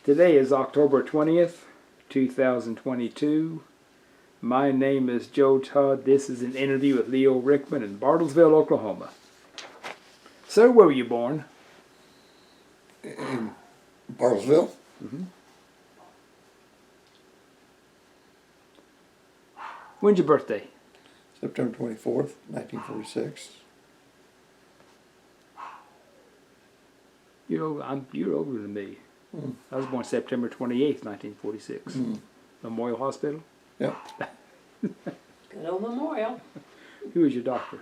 Today is October 20th, 2022. My name is Joe Todd. This is an interview with Leo Rickman in Bartlesville, Oklahoma. Sir, where were you born? In Bartlesville. Mm-hmm. When's your birthday? September 24th, 1946. You're older than me. Mm. I was born September 28th, 1946. Mm. Memorial Hospital. Yep. Good old Memorial. Who was your doctor?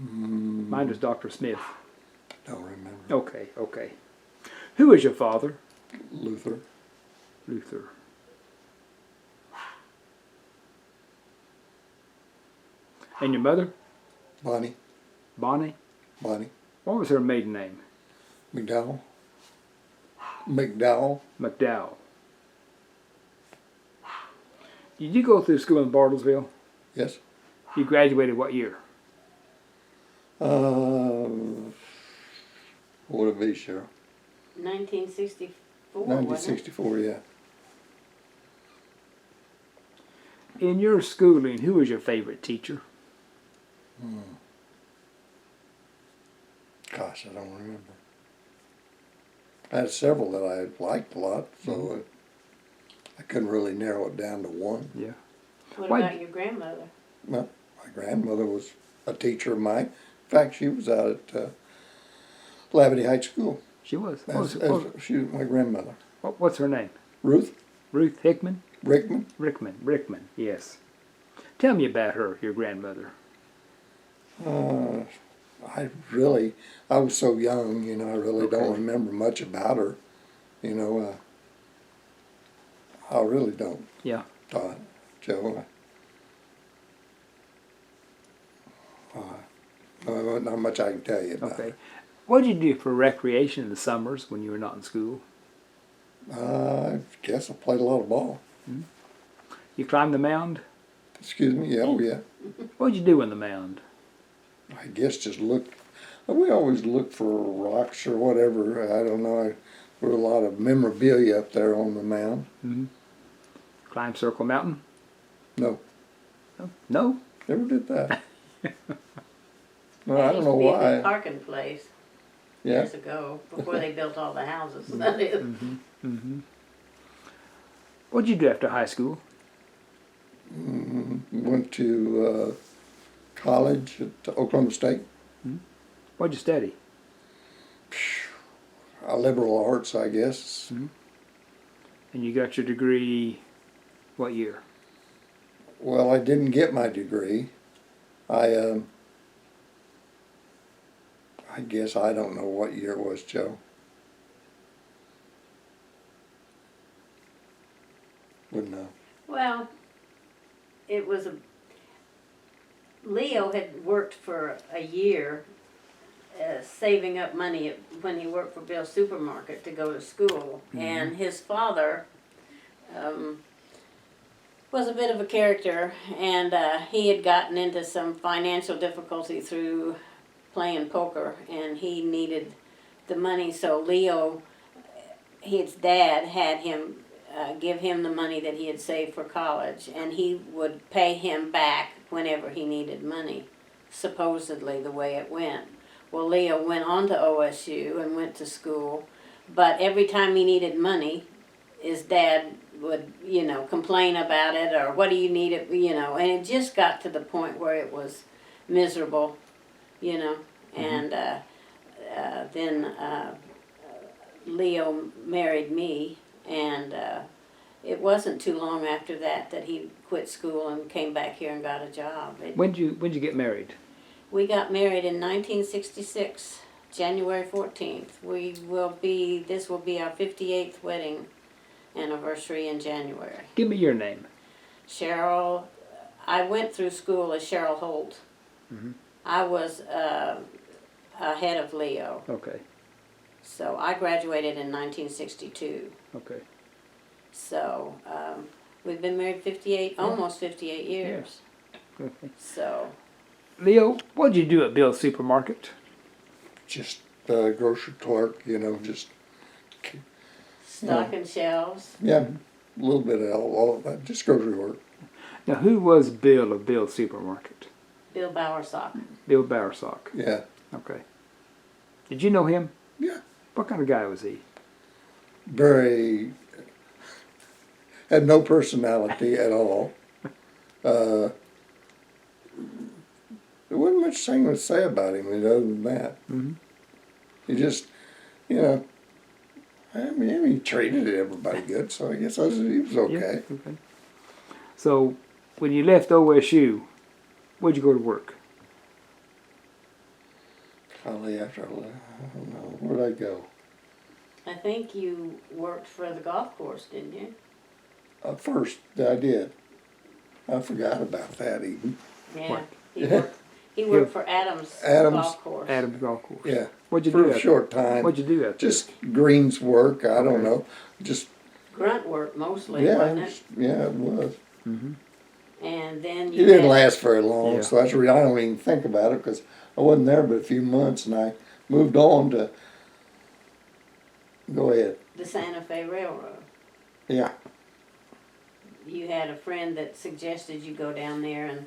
Mm. Mine was Dr. Smith. Don't remember. Okay. Who was your father? Luther. Luther. And your mother? Bonnie. Bonnie? Bonnie. What was her maiden name? McDowell. McDowell. McDowell. Did you go through school in Bartlesville? Yes. You graduated what year? What would it be, Cheryl? 1964, 1964, yeah. In your schooling, who was your favorite teacher? Gosh, I don't remember. I had several that I liked a lot, so I couldn't really narrow it down to one. Yeah. What Why- about your grandmother? Well, my grandmother was a teacher of mine. In fact, she was out at Labadie Heights School. She was. She was my grandmother. What's her name? Ruth Ruth Hickman? Rickman. Rickman, yes. Tell me about her, your grandmother. I was so young, I really don't Okay. remember much about her. I really don't. Yeah. Todd, Joe. Not much I can tell you about Okay. What did you do for recreation in the summers when you were not in school? her. I guess I played a lot of ball. You climbed the mound? Excuse me, yeah, oh yeah. What did you do in the mound? I guess just look. We always look for rocks or whatever. I don't know. There were a lot of memorabilia up there on the mound. Mm-hmm. Climb Circle Mountain? No, No? never did that. Well, I That don't used know to be a why. good parking place Yeah. years ago, before they built all the houses. That is. Mm-hmm. What did you do after high school? Went to college at Oklahoma State. What did you study? Liberal arts, I guess. And you got your degree what year? Well, I didn't get my degree. I guess I don't know what year it was, Joe. Wouldn't know. Well, it was Leo had worked for a year saving up money when he worked for Bill's Supermarket to go to school. And his father was a bit of a character, and he had gotten into some financial difficulty through playing poker, and he needed the money. So Leo, his dad, had him give him the money that he had saved for college, and he would pay him back whenever he needed money, supposedly the way it went. Well, Leo went on to OSU and went to school, but every time he needed money, his dad would, complain about it, or what do you need it, and it just got to the point where it was miserable, and then Leo married me, and it wasn't too long after that he quit school and came back here and got a job. When'd you get married? We got married in 1966, January 14th. This will be our 58th wedding anniversary in January. Give me your name. Cheryl, I went through school as Cheryl Holt. I was ahead of Leo. Okay. So I graduated in 1962. Okay. So we've been married almost 58 years. Okay. So Leo, what did you do at Bill's Supermarket? Just grocery clerk, just stocking shelves. Yeah, a little bit of all of that, just grocery work. Now, who was Bill of Bill's Supermarket? Bill Bowersock. Bill Bowersock. Yeah, Okay. Did you know him? yeah. What kind of guy was he? Very, had no personality at all. There wasn't much thing to say about him other than that. Mm-hmm. He just, you know, I mean, he treated everybody good, so I guess he was okay. Yeah, okay. So, when you left OSU, where'd you go to work? Probably after I left, I don't know, where'd I go? I think you worked for the golf course, didn't you? First, I did. I forgot about that even. Yeah. What? He worked for Adams Golf Course. Adams Golf Course. Yeah. What'd you For do a short time. What'd you do out there? Just greens work, I don't Okay. know. Just, Grunt work mostly, yeah, wasn't it? yeah, it was. Mm-hmm. And then It you didn't had last very long, Yeah. so that's the reason I don't even think about it because I wasn't there but a few months and I moved on to, go ahead. the Santa Fe Railroad. Yeah, You had a friend that suggested you go down there,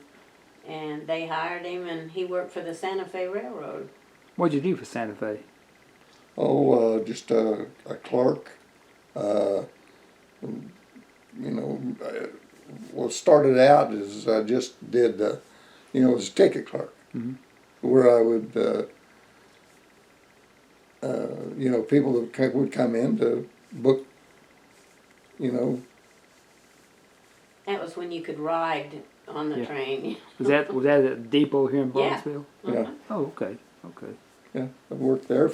and they hired him, and he worked for the Santa Fe Railroad. What'd you do for Santa Fe? just a clerk. What started out is I just did, was a ticket clerk, Mhm. where I would, people that would come in to book, That was when you could ride on the Yeah. train. Was that at the depot here in Yeah. Bartlesville? Yeah. Oh, okay. Okay. Yeah, I worked there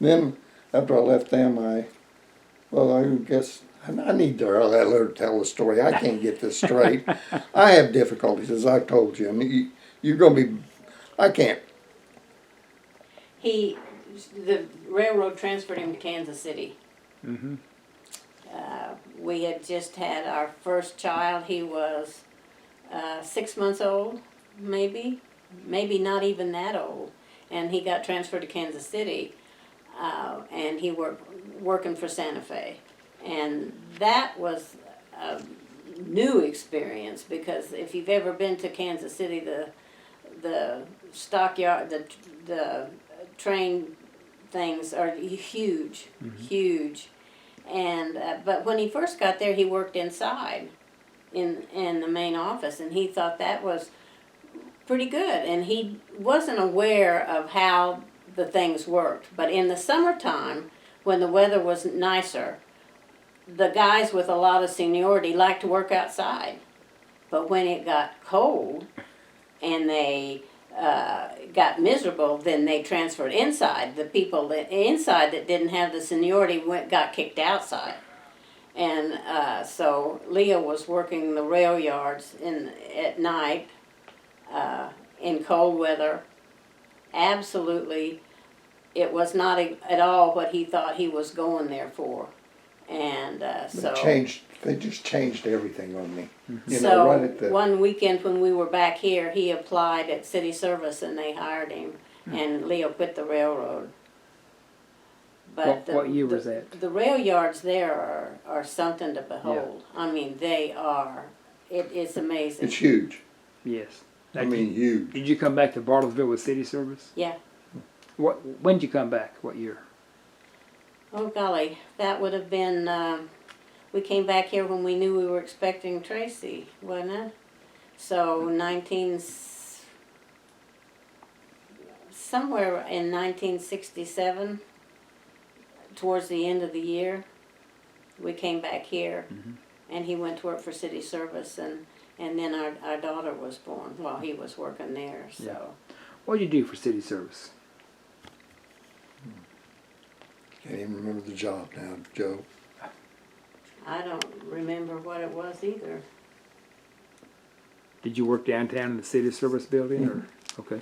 then after I left them, I guess, I need to let her tell the story. I can't get this straight. I have difficulties, as I've told you. I mean, you're going to be, I can't. The railroad transferred him to Kansas City. Mm-hmm. We had just had our first child. He was 6 months old, maybe not even that old. And he got transferred to Kansas City, and he working for Santa Fe. And that was a new experience because if you've ever been to Kansas City, the stockyard, the train things are huge, huge. And but when he first got there, he worked inside in the main office, and he thought that was pretty good. And he wasn't aware of how the things worked. But in the summertime, when the weather was nicer, the guys with a lot of seniority liked to work outside. But when it got cold and they got miserable, then they transferred inside. The people inside that didn't have the seniority got kicked outside. And so Leo was working the rail yards at night in cold weather. Absolutely, it was not at all what he thought he was going there for. And They just changed everything on me. So right at the, one weekend when we were back here, he applied at city service and they hired him, and Leo quit the railroad. But What year was that? The rail yards there are something to behold. I mean, they are. It's amazing. it's huge. Yes. I mean, huge. Did you come back to Bartlesville with city service? Yeah. When did you come back? What year? Oh golly, that would have been. We came back here when we knew we were expecting Tracy, wasn't it? So somewhere in 1967, towards the end of the year, we came back here, and he went to work for city service, and then our daughter was born while he was working there. So. Yeah. What did you do for city service? Can't even remember the job now, Joe. I don't remember what it was either. Did you work downtown in the city service building? Or okay.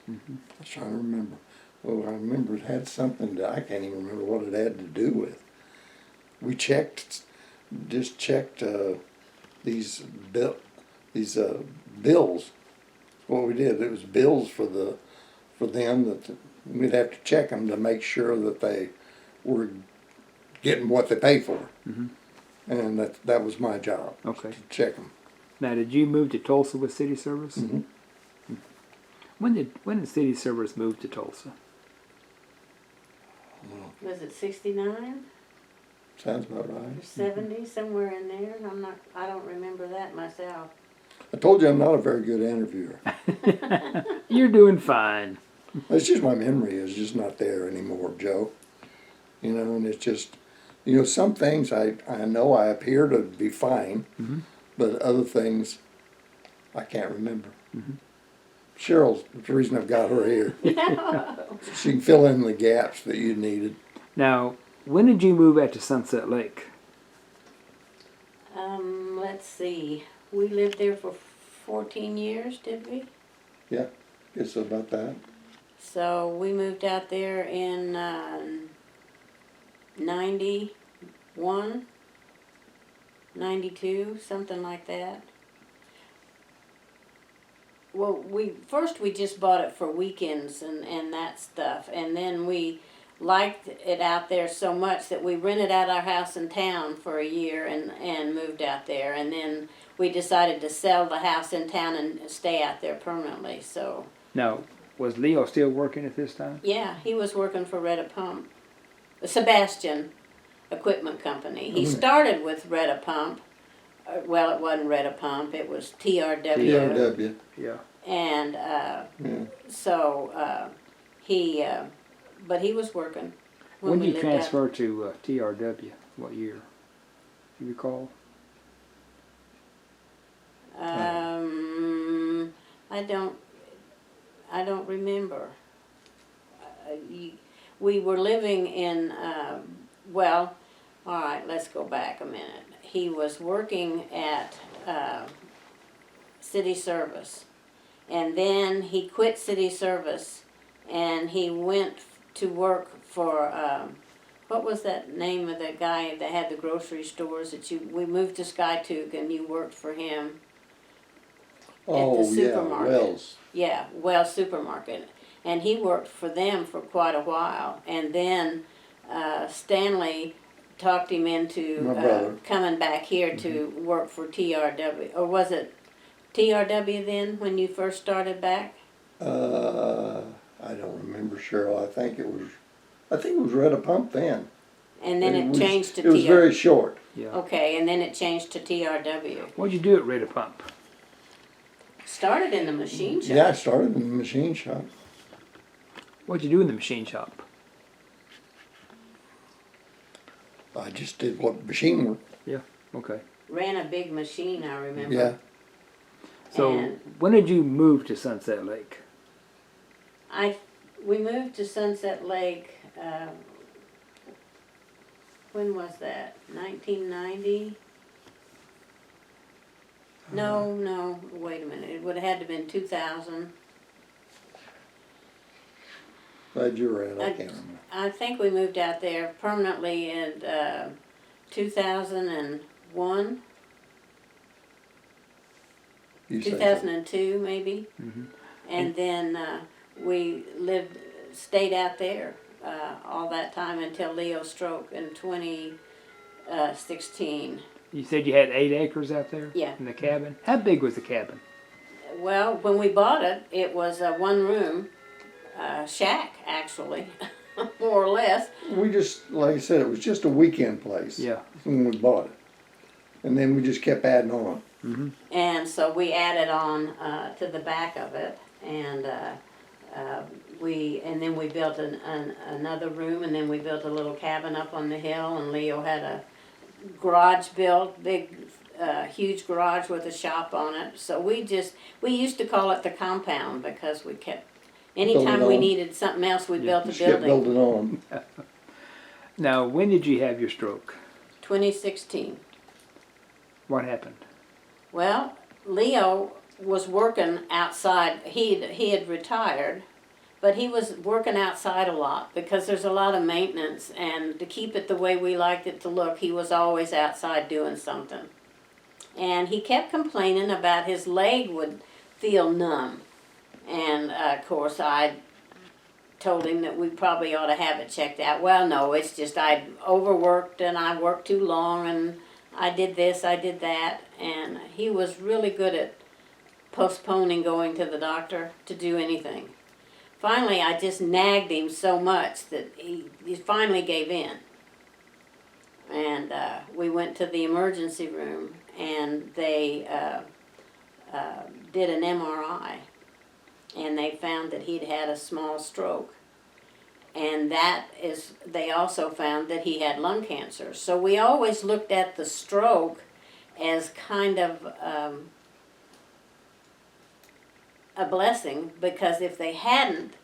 I was trying to remember. Well, I remember it had something that I can't even remember what it had to do with. We checked these bills. What we did, it was bills for them that we'd have to check them to make sure that they were getting what they pay for. Mhm. And that was my job, Okay. to check them. Now, did you move to Tulsa with city service? Mhm. When did city service move to Tulsa? Was it 69 Sounds about or right. 70, somewhere in there? I don't remember that myself. I told you I'm not a very good interviewer. You're doing fine. It's just my memory is just not there anymore, Joe. You know, and it's just, you know, some things I know I appear to be fine, Mhm. but other things I can't remember. Mhm. Cheryl's the reason I've got her here. She can fill in the gaps that you needed. Now, when did you move out to Sunset Lake? Let's see. We lived there for 14 years, did we? Guess about that. So we moved out there in 91, 92, something like that. Well, we just bought it for weekends and that stuff, and then we liked it out there so much that we rented out our house in town for a year and moved out there, and then we decided to sell the house in town and stay out there permanently. So Now, was Leo still working at this time? yeah, he was working for Reda Pump, Sebastian Equipment Company. He started with Reda Pump. Well, it wasn't Reda Pump. It was TRW. TRW. Yeah. And Yeah. so he, but he was working. When we did you lived out- transfer to TRW? What year? Do you recall? I don't remember. We were living in, well, all right, let's go back a minute. He was working at city service, and then he quit city service, and he went to work for, what was that name of that guy that had the grocery stores that we moved to Skytook and you worked for him? Oh, yeah, supermarket. Wells. Yeah, Wells Supermarket. And he worked for them for quite a while. And then Stanley talked him My into brother. coming back here to work for TRW. Or was it TRW then when you first started back? I don't remember, Cheryl. I think it was Reda Pump then. And then it changed to It was TRW. very short. Yeah. Okay, and then it changed to TRW. What'd you do at Reda Pump? Started in the machine shop. Yeah, I started in the machine shop. What'd you do in the machine shop? I just did what machine work. Okay. Ran a big machine, I remember. Yeah. So, And- when did you move to Sunset Lake? We moved to Sunset Lake, when was that? 1990? No, wait a minute. It would have had to have been 2000. Glad you were in. I can't remember. I think we moved out there permanently in 2001, You say so. 2002 maybe. Mhm. And then we stayed out there all that time until Leo's stroke in 2016. You said you had 8 acres out there? Yeah. In the cabin? How big was the cabin? Well, when we bought it, it was a one-room shack, actually, more or less. We just, like I said, it was just a weekend place. Yeah. When we bought it. And then we just kept adding on. Mm-hmm. And so we added on to the back of it, and then we built another room, and then we built a little cabin up on the hill, and Leo had a garage built, big, huge garage with a shop on it. So we used to call it the compound because we kept, anytime we on. needed something else, we built a Just kept building. building on. Now, when did you have your stroke? 2016. What happened? Well, Leo was working outside. He had retired, but he was working outside a lot because there's a lot of maintenance, and to keep it the way we liked it to look, he was always outside doing something. And he kept complaining about his leg would feel numb. And of course, I told him that we probably ought to have it checked out. Well, no, it's just I'd overworked and I worked too long and I did this, I did that. And he was really good at postponing going to the doctor to do anything. Finally, I just nagged him so much that he finally gave in. And we went to the emergency room and they did an MRI. And they found that he'd had a small stroke. And they also found that he had lung cancer. So we always looked at the stroke as kind of a blessing, because if they hadn't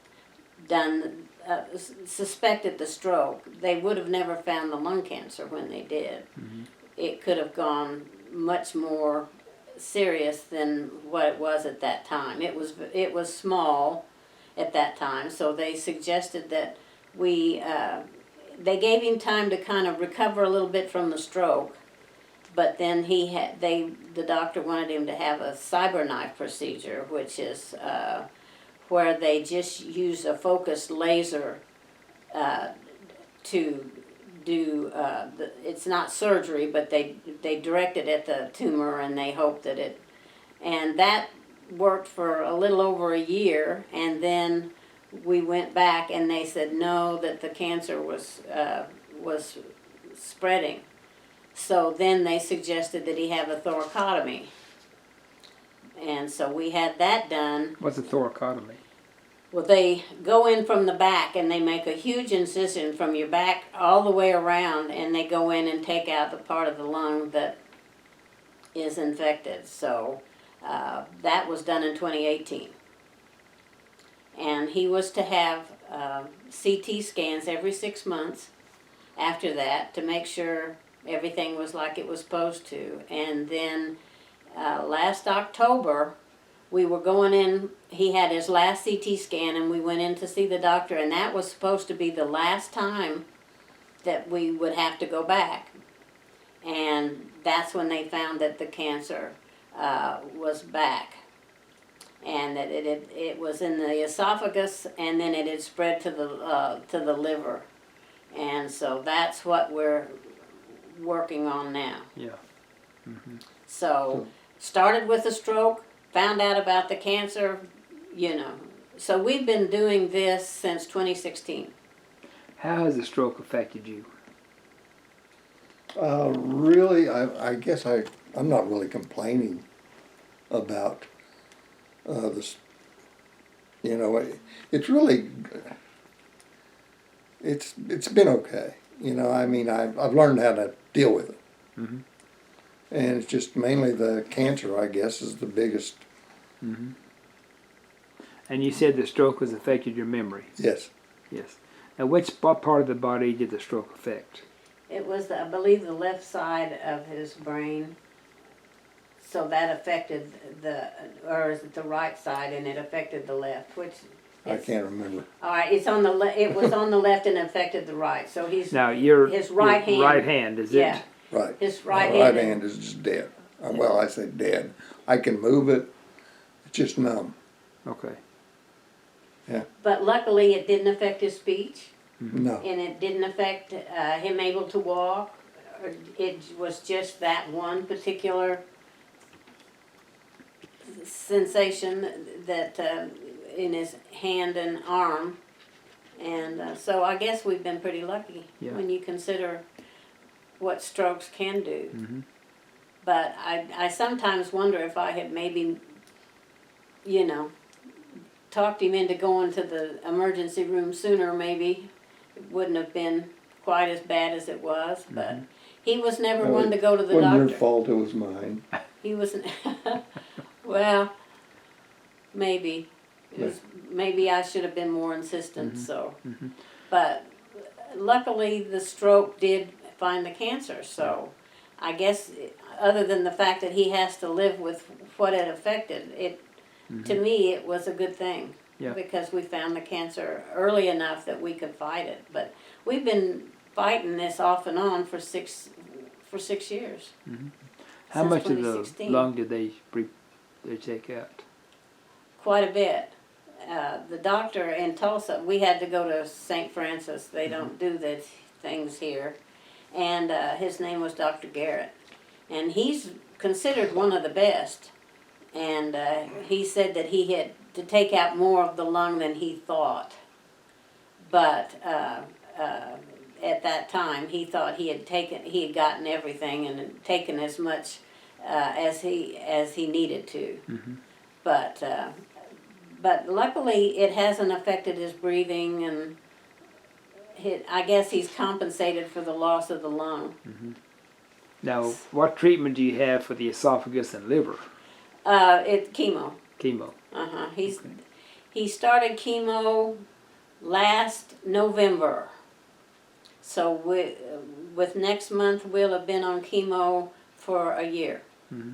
suspected the stroke, they would have never found the lung cancer when they did. Mm-hmm. It could have gone much more serious than what it was at that time. It was small at that time, so they suggested that they gave him time to kind of recover a little bit from the stroke, but then the doctor wanted him to have a cyberknife procedure, which is where they just use a focused laser to do, it's not surgery, but they direct it at the tumor and they hope that and that worked for a little over a year, and then we went back and they said no, that the cancer was spreading. So then they suggested that he have a thoracotomy. And so we had that done. What's a thoracotomy? Well, they go in from the back and they make a huge incision from your back all the way around, and they go in and take out the part of the lung that is infected. So that was done in 2018. And he was to have CT scans every 6 months after that to make sure everything was like it was supposed to. And then last October, we were going in, he had his last CT scan, and we went in to see the doctor, and that was supposed to be the last time that we would have to go back. And that's when they found that the cancer was back, and that it was in the esophagus, and then it had spread to the liver. And so that's what we're working on now. Yeah. Mm-hmm. So started with a stroke, found out about the cancer, So we've been doing this since 2016. How has the stroke affected you? Really, I guess I'm not really complaining about this. It's really, it's been okay. I've learned how to deal with it. Mm-hmm. And it's just mainly the cancer, I guess, is the biggest. Mm-hmm. And you said the stroke has affected your memory. Yes. Yes. Now, what part of the body did the stroke affect? It was, I believe, the left side of his brain. So that affected or is it the right side, and it affected the left, which I can't remember. All right, it was on the left and affected the right. So his right hand. Right hand, is yeah. it? Right. His right hand is just dead. Well, I say dead. I can move it. It's just numb. Okay. Yeah. But luckily, it didn't affect his speech. Mm-hmm. No. And it didn't affect him able to walk. It was just that one particular sensation that in his hand and arm. And so I guess we've been pretty lucky when you consider what strokes can do. Mm-hmm. But I sometimes wonder if I had maybe, talked him into going to the emergency room sooner, maybe it wouldn't have been quite as bad as it was. Mm-hmm. But he was never one to go to the doctor. It wasn't your fault, it was mine. He was, well, maybe. Maybe I should have been more insistent, mm-hmm. so. Mm-hmm. But luckily the stroke did find the cancer, so I guess other than the fact that he has to live with what it affected, mm-hmm. to me it was a good thing. Yeah. Because we found the cancer early enough that we could fight it. But we've been fighting this off and on for 6 years. Mm-hmm. How much of the lung did they take out? Quite a bit. the doctor in Tulsa, we had to go to St. Francis. They don't do the things here. And his name was Dr. Garrett. And he's considered one of the best. And he said that he had to take out more of the lung than he thought. But at that time, he thought he had gotten everything and had taken as much as he needed to. Mm-hmm. But luckily, it hasn't affected his breathing, and I guess he's compensated for the loss of the lung. Mm-hmm. Now, what treatment do you have for the esophagus and liver? It's chemo. Chemo. He started chemo last November. So with next month, we'll have been on chemo for a year. Mm-hmm.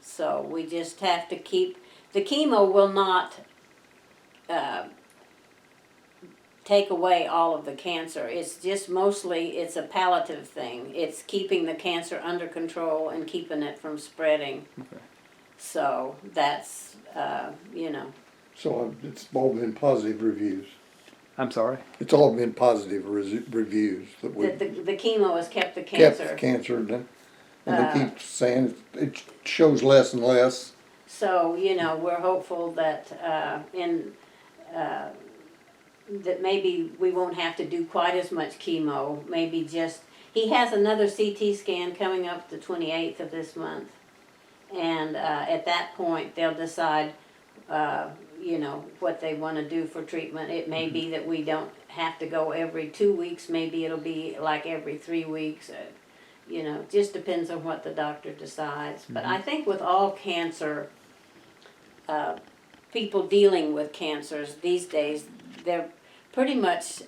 So we just have to keep, the chemo will not take away all of the cancer. It's just mostly, it's a palliative thing. It's keeping the cancer under control and keeping it from spreading. Okay. So that's, you know. So it's all been positive reviews. I'm sorry? It's all been positive reviews that we The chemo has kept the kept cancer. the cancer, and they keep saying it shows less and less. So, you know, we're hopeful that that maybe we won't have to do quite as much chemo. Maybe just, he has another CT scan coming up the 28th of this month. And at that point, they'll decide, you know, what they want to do for treatment. It may be that we don't have to go every 2 weeks. Maybe it'll be like every 3 weeks. You know, just depends on what the doctor decides. But I think with all cancer, people dealing with cancers these days, they're pretty much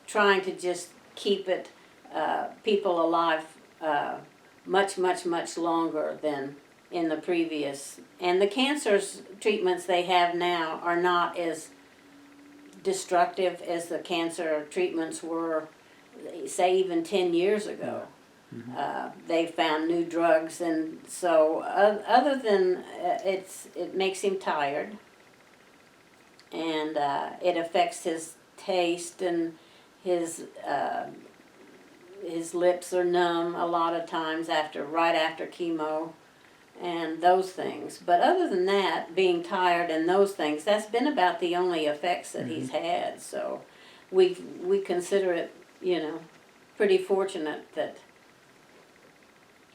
trying to just keep it, people alive much, much, much longer than in the previous. And the cancer's treatments they have now are not as destructive as the cancer treatments were, say, even 10 years ago. They found new drugs, and so other than it makes him tired, and it affects his taste, and his lips are numb a lot of times right after chemo, and those things. But other than that, being tired and those things, that's been about the only effects that he's had. So we consider it, you know, pretty fortunate that.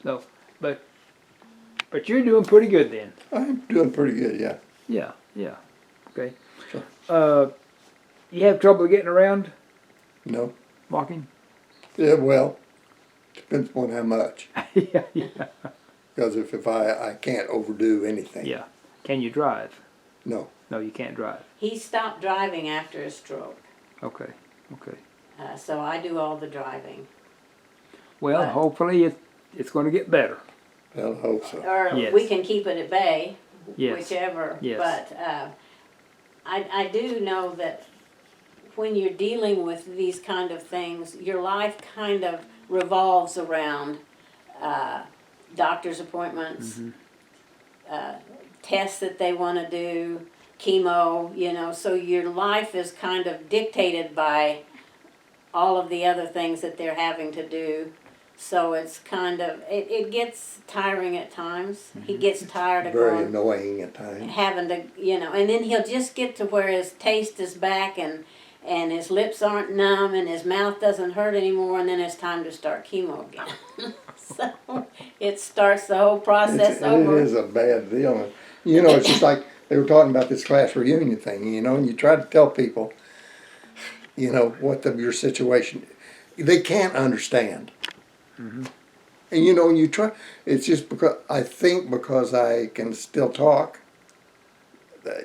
No, but you're doing pretty good then. I'm doing pretty good, yeah. Yeah. Okay. Sure. You have trouble getting around No. walking? Yeah, well, depends upon how much. yeah. Because if I can't overdo anything. Yeah. Can you drive? No. No, you can't drive. He stopped driving after his stroke. Okay. So I do all the driving. Well, But- hopefully it's going to get better. Well, I hope so. Or Yes. we can keep it at bay, Yes. whichever. Yes. But I do know that when you're dealing with these kind of things, your life kind of revolves around doctor's appointments, tests that they want to do, chemo, you know, so your life is kind of dictated by all of the other things that they're having to do. So it's kind of, it gets tiring at times. He gets tired of Very going, annoying at times. having to, you know, and then he'll just get to where his taste is back, and his lips aren't numb, and his mouth doesn't hurt anymore, and then it's time to start chemo again. So it starts the whole process over. It is a bad deal. You know, it's just like they were talking about this class reunion thing, you know, and you try to tell people, you know, what your situation, they can't understand. And you know, you try, it's just because, I think because I can still talk,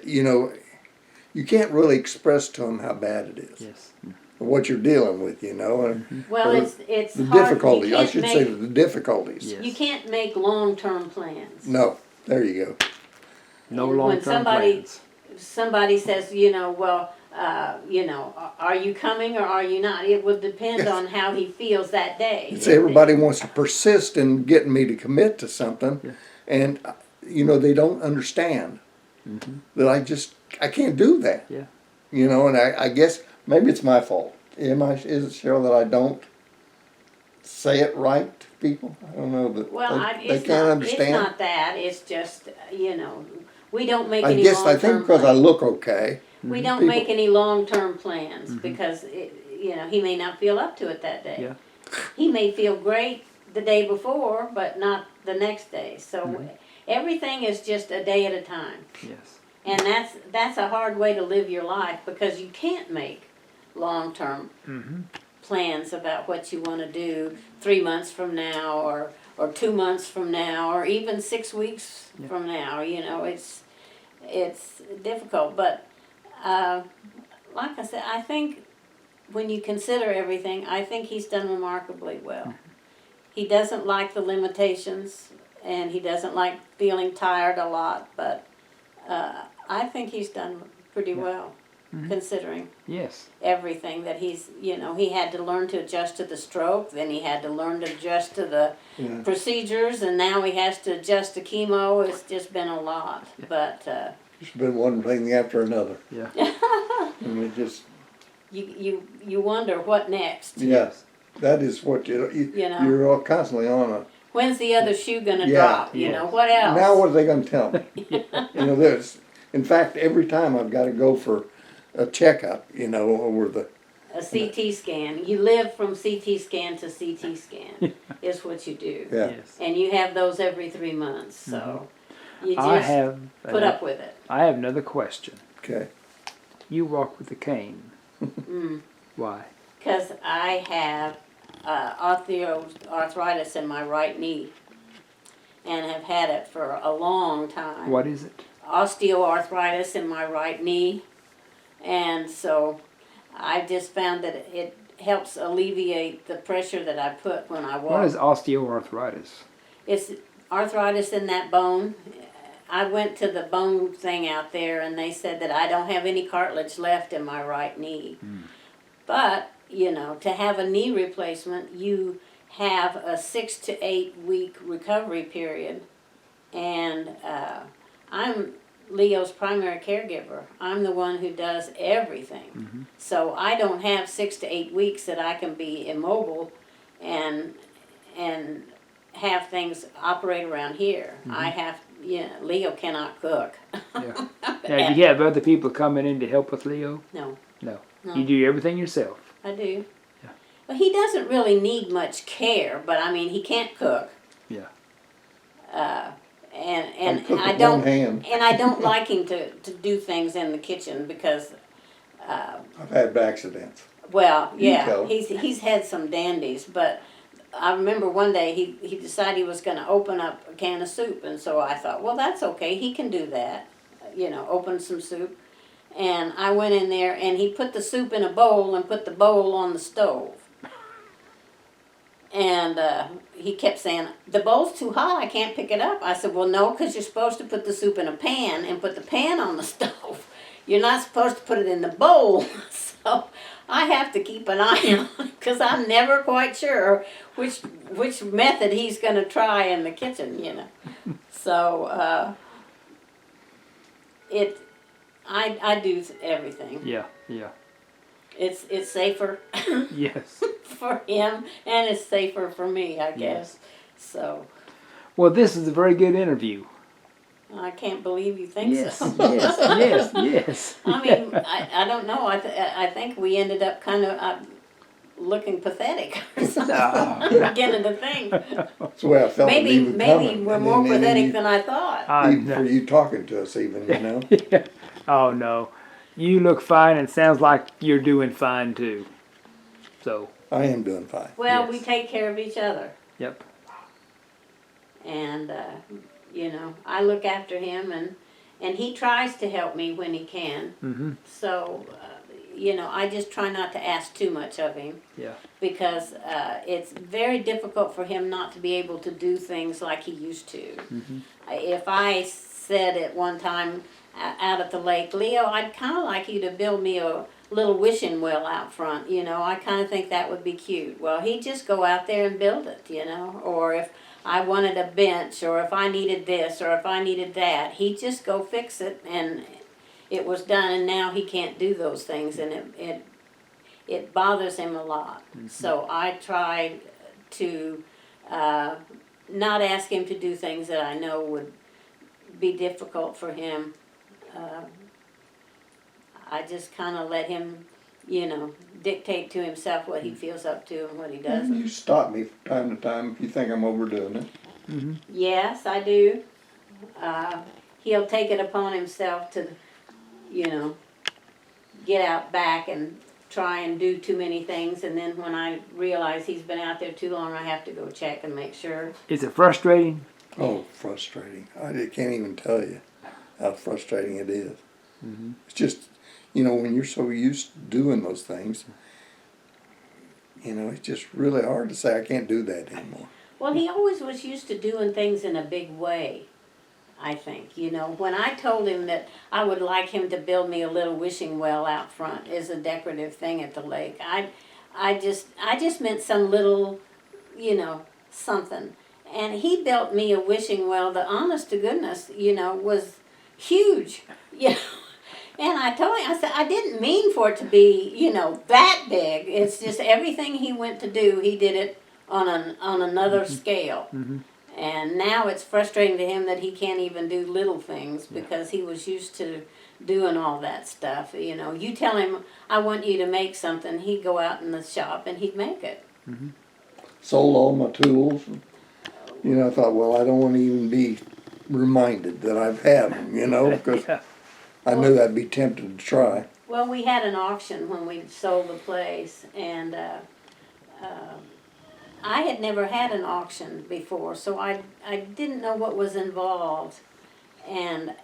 you know, you can't really express to them how bad it is. Yes. What you're dealing with, you know. And Well, or it's the hard. difficulties, You I can't should make, say the difficulties. Yes. You can't make long-term plans. No, there you go. No And when long-term plans. somebody says, you know, well, you know, are you coming or are you not? It will depend on how he feels that day. It's everybody wants to persist in getting me to commit to something, Yeah. and you know they don't understand that I just I can't do that. Yeah. You know, and I guess maybe it's my fault. Is it, Cheryl, that I don't say it right to people? I don't know, but Well, they can't understand. It's not that. It's just, you know, we don't make I any guess long-term I think because I plans. look okay. We don't people- make any long-term plans because, you know, he may not feel up to it that day. Yeah. He may feel great the day before, but not the next day. So everything is just a day at a time. Yes. And that's a hard way to live your life because you can't make long-term plans about what you want to do 3 months from now or 2 months from now or even 6 weeks from now. You know, it's difficult. But like I said, I think when you consider everything, I think he's done remarkably well. He doesn't like the limitations and he doesn't like feeling tired a lot, but I think he's done pretty well considering Yes. everything that he's, you know, he had to learn to adjust to the stroke, then he had to learn to adjust to the procedures, and now he has to adjust to chemo. It's just been a lot, but It's been one thing after another. Yeah. And it just, you wonder what next. yes, that is what You know. you're all constantly on a. When's the other shoe gonna Yeah. drop? You know, what else? Now what are they going to tell me? You know, in fact, every time I've got to go for a checkup, you know, over the. A CT scan. You live from CT scan to CT scan is what you do. Yeah. Yes. And you have those every 3 months, so you I just have put up with it. I have another question. Okay. You walk with a cane. Why? Because I have arthritis in my right knee and have had it for a long time. What is it? Osteoarthritis in my right knee. And so I just found that it helps alleviate the pressure that I put when I walk. What is osteoarthritis? It's arthritis in that bone. I went to the bone thing out there and they said that I don't have any cartilage left in my right knee. But, you know, to have a knee replacement, you have a 6 to 8 week recovery period. And I'm Leo's primary caregiver. I'm the one who does everything. So I don't have 6 to 8 weeks that I can be immobile and have things operate around here. I have, Leo cannot cook. Yeah. Now, do you have other people coming in to help with Leo? No, No. No. You do everything yourself. I do. Yeah. Well, he doesn't really need much care, but I mean, he can't cook. Yeah. And cook I with don't one hand. and I don't like him to do things in the kitchen because I've had accidents. well, You yeah, tell. he's had some dandies, but I remember one day he decided he was going to open up a can of soup, and so I thought, well, that's okay, he can do that, open some soup. And I went in there, and he put the soup in a bowl and put the bowl on the stove. And he kept saying, the bowl's too hot, I can't pick it up. I said, well, no, because you're supposed to put the soup in a pan and put the pan on the stove. You're not supposed to put it in the bowl. So I have to keep an eye on it because I'm never quite sure which method he's going to try in the kitchen, So I do everything. Yeah. Yeah. It's safer Yes. for him and it's safer for me, I guess. So Well, this is a very good interview. I can't believe you think Yes. so. Yes. Yes. I mean, I don't know. I think we ended up kind of looking pathetic or something. I'm beginning to think. That's the way I felt. Maybe even coming. we're And more then pathetic you- than I thought. even for you talking to us, even. Oh no, you look fine, and sounds like you're doing fine too. So. I am doing fine. Well, Yes. we take care of each other. Yep. And I look after him and he tries to help me when he can. Mm-hmm. So I just try not to ask too much of him Yeah. because it's very difficult for him not to be able to do things like he used to. Mm-hmm. If I said at one time out at the lake, Leo, I'd kind of like you to build me a little wishing well out front, I kind of think that would be cute. Well, he'd just go out there and build it, or if I wanted a bench, or if I needed this, or if I needed that, he'd just go fix it, and it was done, and now he can't do those things, and it bothers him a lot. So I try to not ask him to do things that I know would be difficult for him. I just kind of let him, dictate to himself what he feels up to and what he doesn't. You stop me from time to time if you think I'm overdoing it. Yes, I do. He'll take it upon himself to, get out back and try and do too many things, and then when I realize he's been out there too long, I have to go check and make sure. Is it frustrating? Oh, frustrating. I can't even tell you how frustrating it is. It's just, when you're so used to doing those things, it's just really hard to say I can't do that anymore. Well, he always was used to doing things in a big way, I think. When I told him that I would like him to build me a little wishing well out front as a decorative thing at the lake, I just meant some little, something. And he built me a wishing well that, honest to goodness, was huge, And I told him, I said, I didn't mean for it to be, that big. It's just everything he went to do, he did it on another scale. And now it's frustrating to him that he can't even do little things because he was used to doing all that stuff. You tell him, I want you to make something, he'd go out in the shop and he'd make it. Sold all my tools. I thought, well, I don't want to even be reminded that I've had them, because I knew I'd be tempted to try. Well, we had an auction when we sold the place, and I had never had an auction before, so I didn't know what was involved, and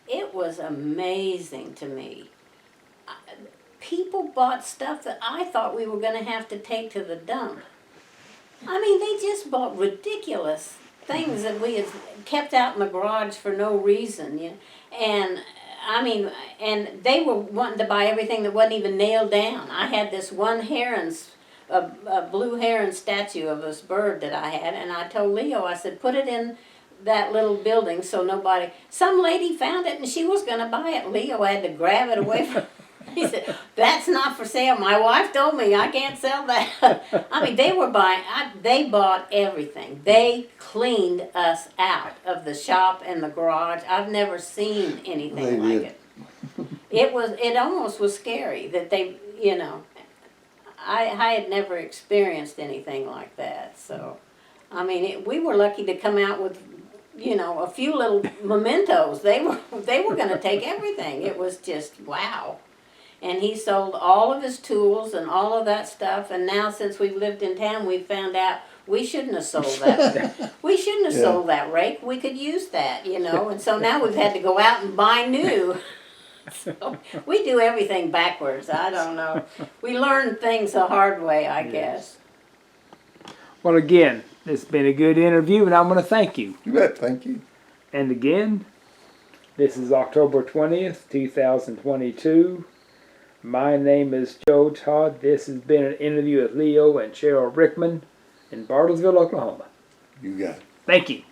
it was amazing to me. People bought stuff that I thought we were going to have to take to the dump. I mean, they just bought ridiculous things that we had kept out in the garage for no reason, and and they were wanting to buy everything that wasn't even nailed down. I had this one a blue heron statue of this bird that I had, and I told Leo, I said, put it in that little building so some lady found it and she was going to buy it. Leo had to grab it away from He said, that's not for sale. My wife told me I can't sell that. They were buying, they bought everything. They cleaned us out of the shop and the garage. I've never seen anything like it. It almost was scary that they, I had never experienced anything like that. So, we were lucky to come out with, a few little mementos. They were going to take everything. It was just, wow. And he sold all of his tools and all of that stuff. And now, since we've lived in town, we've found out we shouldn't have sold that. We shouldn't have sold that rake. We could use that, And so now we've had to go out and buy new. So we do everything backwards. I don't know. We learn things the hard way, I guess. Well, again, it's been a good interview, and I'm going to thank you. You bet. Thank you. And again, this is October 20th, 2022. My name is Joe Todd. This has been an interview with Leo and Cheryl Rickman in Bartlesville, Oklahoma. You got it. Thank you.